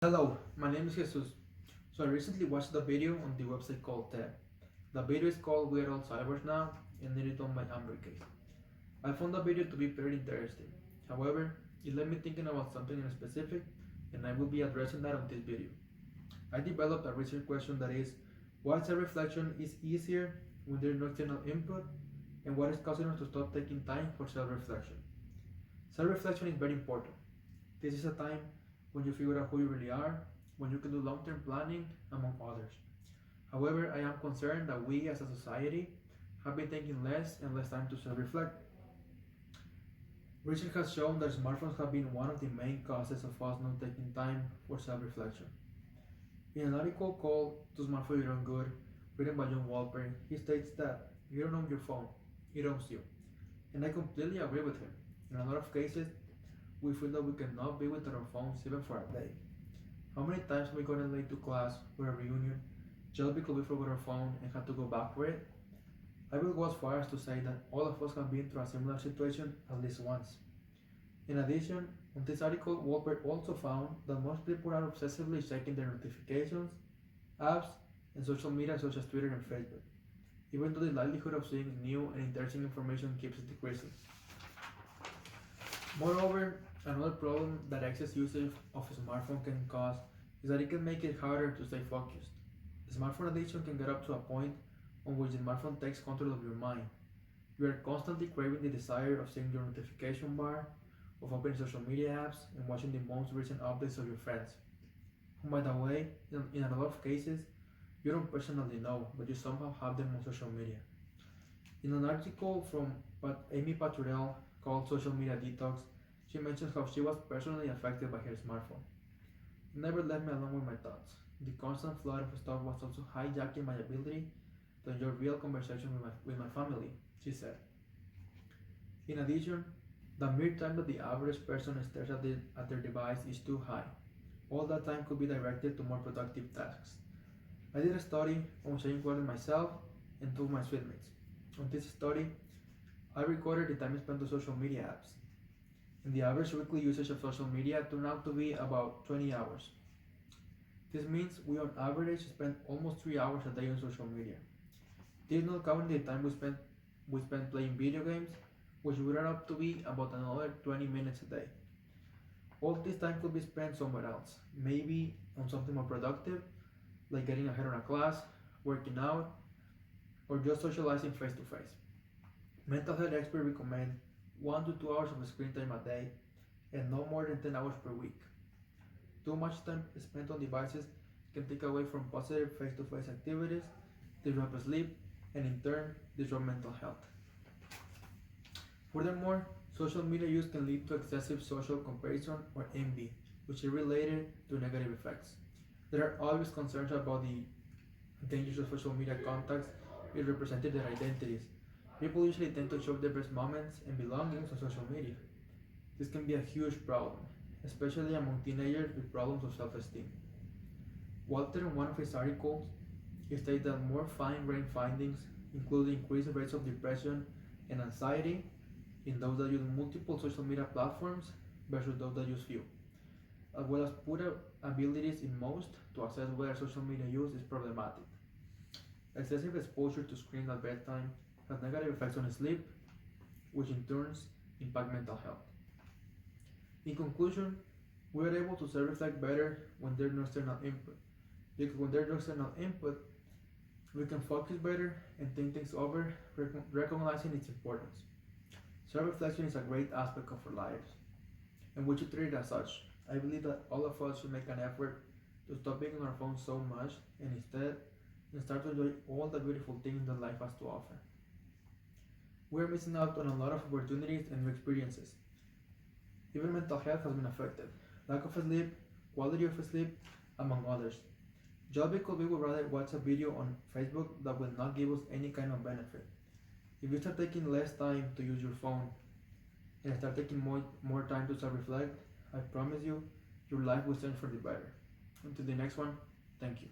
Hello, my name is Jesus. So I recently watched a video on the website called TED. The video is called We Are All Cybers Now and it is done by Amber Case. I found the video to be very interesting. However, it led me thinking about something in specific and I will be addressing that on this video. I developed a research question that is, why self-reflection is easier when there is no external input and what is causing us to stop taking time for self-reflection. Self-reflection is very important. This is a time when you figure out who you really are, when you can do long-term planning, among others. However, I am concerned that we as a society have been taking less and less time to self-reflect. Research has shown that smartphones have been one of the main causes of us not taking time for self-reflection. In an article called "To Smartphone Your Own Good," written by John Walper, he states that you don't own your phone, it owns you. And I completely agree with him. In a lot of cases, we feel that we cannot be with our phones even for a day. How many times have we gotten late to class or a reunion just because we forgot our phone and had to go back for it? I will go as far as to say that all of us have been through a similar situation at least once. In addition, on this article, Walper also found that most people are obsessively checking their notifications, apps, and social media such as Twitter and Facebook, even though the likelihood of seeing new and interesting information keeps decreasing. Moreover, another problem that excess usage of a smartphone can cause is that it can make it harder to stay focused. Smartphone addiction can get up to a point on which the smartphone takes control of your mind. You are constantly craving the desire of seeing your notification bar, of opening social media apps, and watching the most recent updates of your friends, whom, by the way, in a lot of cases, you don't personally know, but you somehow have them on social media. In an article from Amy Paturel called Social Media Detox, she mentions how she was personally affected by her smartphone. It never left me alone with my thoughts. The constant flood of stuff was also hijacking my ability to enjoy real conversation with my family, she said. In addition, the mere time that the average person stares at their device is too high. All that time could be directed to more productive tasks. I did a study on sharing one myself and two of my sweetmates. On this study, I recorded the time spent on social media apps, and the average weekly usage of social media turned out to be about 20 hours. This means we on average spend almost 3 hours a day on social media. This is not counting the time we spend playing video games, which would add up to be about another 20 minutes a day. All this time could be spent somewhere else, maybe on something more productive, like getting ahead on a class, working out, or just socializing face to face. Mental health experts recommend 1 to 2 hours of screen time a day and no more than 10 hours per week. Too much time spent on devices can take away from positive face to face activities, disrupt sleep, and in turn, disrupt mental health. Furthermore, social media use can lead to excessive social comparison or envy, which is related to negative effects. There are always concerns about the dangers of social media contacts being represented their identities. People usually tend to show their best moments and belongings on social media. This can be a huge problem, especially among teenagers with problems of self-esteem. Walter, in one of his articles, stated that more fine-grained findings include increased rates of depression and anxiety in those that use multiple social media platforms versus those that use few, as well as poor abilities in most to assess whether social media use is problematic. Excessive exposure to screens at bedtime has negative effects on sleep, which in turn impact mental health. In conclusion, we are able to self-reflect better when there's no external input, because when there's no external input, we can focus better and think things over, recognizing its importance. Self-reflection is a great aspect of our lives, and we should treat it as such. I believe that all of us should make an effort to stop being on our phones so much and instead start to enjoy all the beautiful things that life has to offer. We are missing out on a lot of opportunities and new experiences. Even mental health has been affected. Lack of sleep, quality of sleep, among others. Just because we would rather watch a video on Facebook that will not give us any kind of benefit. If you start taking less time to use your phone and start taking more time to self-reflect, I promise you, your life will change for the better. Until the next one, thank you.